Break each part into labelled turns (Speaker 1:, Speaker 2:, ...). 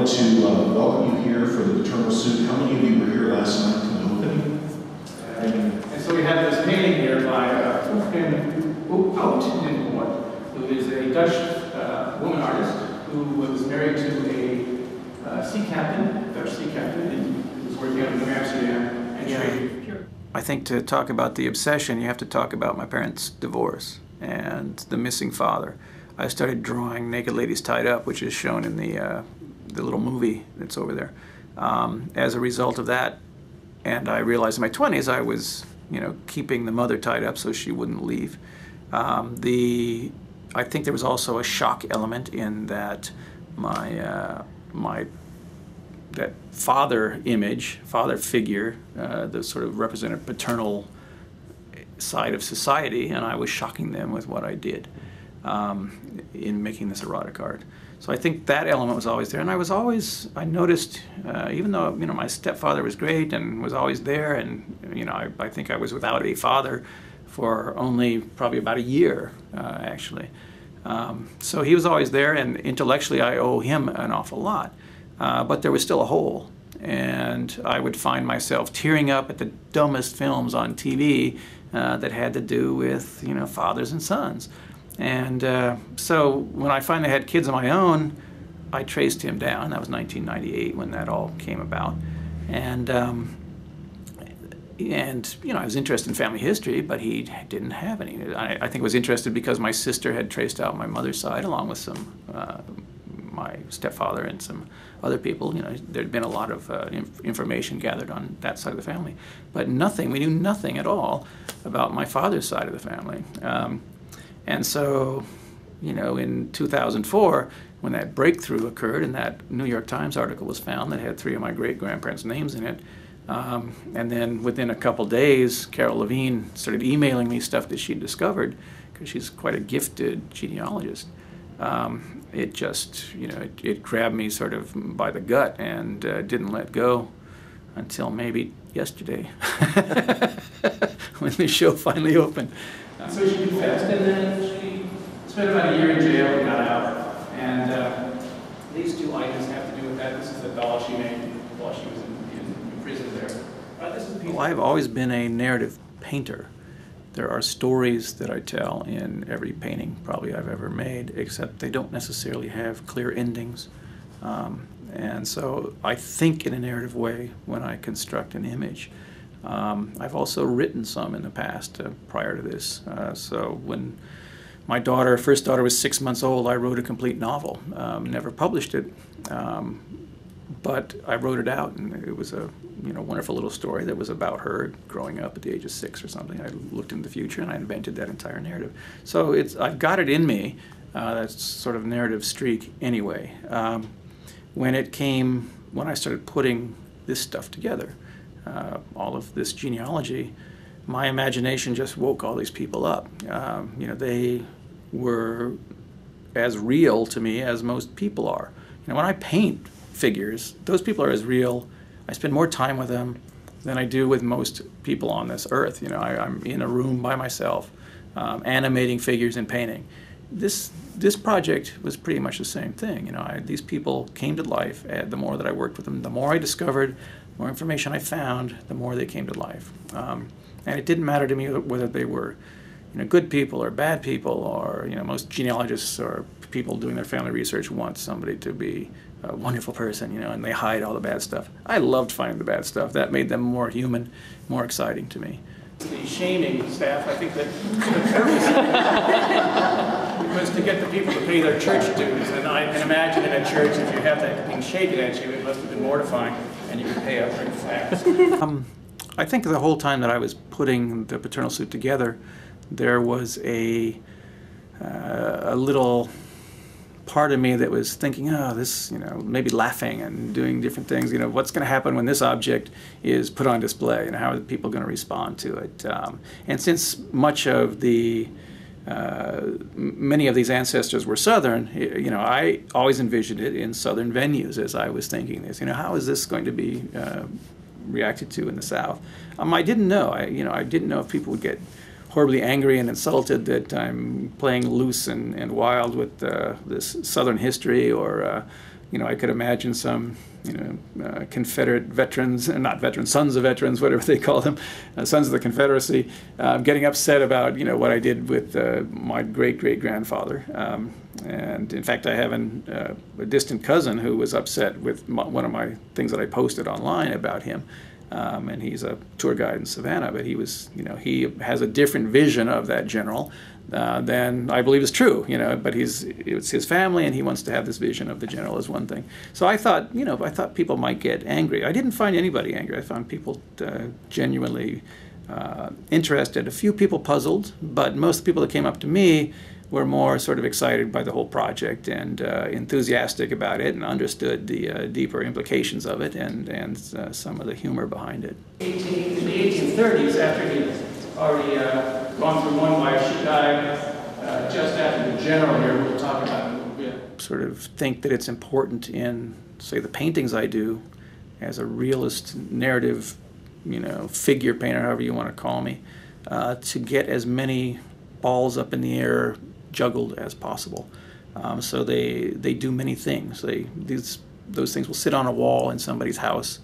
Speaker 1: wanted to welcome you here for the Paternal Suit. How many of you were here last night for the opening?
Speaker 2: And so we have this painting here by Wolfgang Oud, who is a Dutch woman artist who was married to a sea captain, Dutch sea captain, and was working out in New Amsterdam and traded pure.
Speaker 3: I think to talk about the obsession, you have to talk about my parents' divorce and the missing father. I started drawing naked ladies tied up, which is shown in the little movie that's over there. As a result of that, and I realized in my 20s I was, keeping the mother tied up so she wouldn't leave. I think there was also a shock element in that that father image, father figure, that sort of represented paternal side of society, and I was shocking them with what I did in making this erotic art. So I think that element was always there, and I noticed, even though my stepfather was great and was always there, and I think I was without a father for only probably about a year, actually. So he was always there, and intellectually I owe him an awful lot. But there was still a hole, and I would find myself tearing up at the dumbest films on TV that had to do with fathers and sons. And so when I finally had kids of my own, I traced him down. That was 1998 when that all came about, and I was interested in family history, but he didn't have any. I think I was interested because my sister had traced out my mother's side along with some my stepfather and some other people. There'd been a lot of information gathered on that side of the family, but we knew nothing at all about my father's side of the family. And so, in 2004, when that breakthrough occurred and that New York Times article was found that had 3 of my great-grandparents' names in it, and then within a couple days, Carol Levine started emailing me stuff that she'd discovered, because she's quite a gifted genealogist. It just, it grabbed me sort of by the gut and didn't let go until maybe yesterday, when the show finally opened.
Speaker 2: So she confessed, and then she spent about a year in jail and got out. And these 2 items have to do with that. This is a doll she made while she was in prison there. This is
Speaker 3: well, I've always been a narrative painter. There are stories that I tell in every painting probably I've ever made, except they don't necessarily have clear endings. And so I think in a narrative way when I construct an image. I've also written some in the past prior to this. So when my first daughter was 6 months old, I wrote a complete novel. Never published it, but I wrote it out, and it was a wonderful little story that was about her growing up at the age of 6 or something. I looked into the future and I invented that entire narrative. So I've got it in me, that sort of narrative streak anyway. When I started putting this stuff together, all of this genealogy, my imagination just woke all these people up. They were as real to me as most people are. When I paint figures, those people are as real. I spend more time with them than I do with most people on this earth. I'm in a room by myself, animating figures and painting. This project was pretty much the same thing. These people came to life. The more that I worked with them, the more I discovered, the more information I found, the more they came to life. And it didn't matter to me whether they were good people or bad people, or most genealogists or people doing their family research want somebody to be a wonderful person, and they hide all the bad stuff. I loved finding the bad stuff. That made them more human, more exciting to me.
Speaker 2: The shaming staff, I think that was to get the people to pay their church dues. And I can imagine in a church, if you have that thing shaken at you, it must have been mortifying, and you could pay up pretty fast.
Speaker 3: I think the whole time that I was putting the Paternal Suit together, there was a little part of me that was thinking, maybe laughing and doing different things. What's going to happen when this object is put on display, and how are the people going to respond to it? And since much of many of these ancestors were Southern, I always envisioned it in Southern venues as I was thinking this. How is this going to be reacted to in the South? I didn't know. I didn't know if people would get horribly angry and insulted that I'm playing loose and wild with this Southern history, or I could imagine some, Confederate veterans, not veterans, sons of veterans, whatever they call them, sons of the Confederacy, getting upset about, what I did with my great-great-grandfather. And in fact, I have a distant cousin who was upset with one of my things that I posted online about him. And he's a tour guide in Savannah, but he was, he has a different vision of that general than I believe is true, but it's his family and he wants to have this vision of the general as one thing. So I thought, I thought people might get angry. I didn't find anybody angry. I found people genuinely interested. A few people puzzled, but most of the people that came up to me were more sort of excited by the whole project and enthusiastic about it and understood the deeper implications of it and some of the humor behind it.
Speaker 2: In the 1830s, after he'd already gone through one wife, she died just after the general here. We'll talk about it a little bit.
Speaker 3: Sort of think that it's important in, say, the paintings I do as a realist narrative, figure painter, however you want to call me, to get as many balls up in the air juggled as possible. So they do many things. Those things will sit on a wall in somebody's house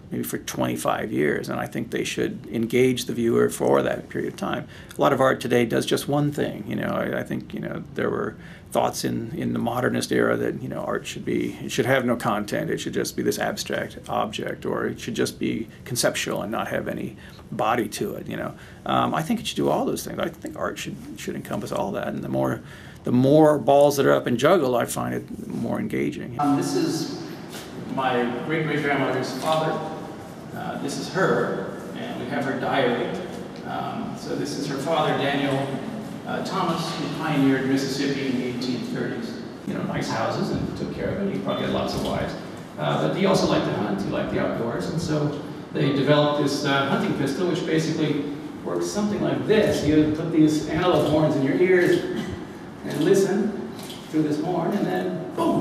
Speaker 3: maybe for 25 years, and I think they should engage the viewer for that period of time. A lot of art today does just one thing. I think there were thoughts in the modernist era that art should have no content. It should just be this abstract object, or it should just be conceptual and not have any body to it. I think it should do all those things. I think art should encompass all that, and the more balls that are up and juggled, I find it more engaging.
Speaker 2: This is my great-great-grandmother's father. This is her, and we have her diary. So this is her father, Daniel Thomas, who pioneered Mississippi in the 1830s. Nice houses, and took care of it. He probably had lots of wives. But he also liked to hunt. He liked the outdoors, and so they developed this hunting pistol, which basically works something like this. You put these antelope horns in your ears and listen through this horn, and then boom,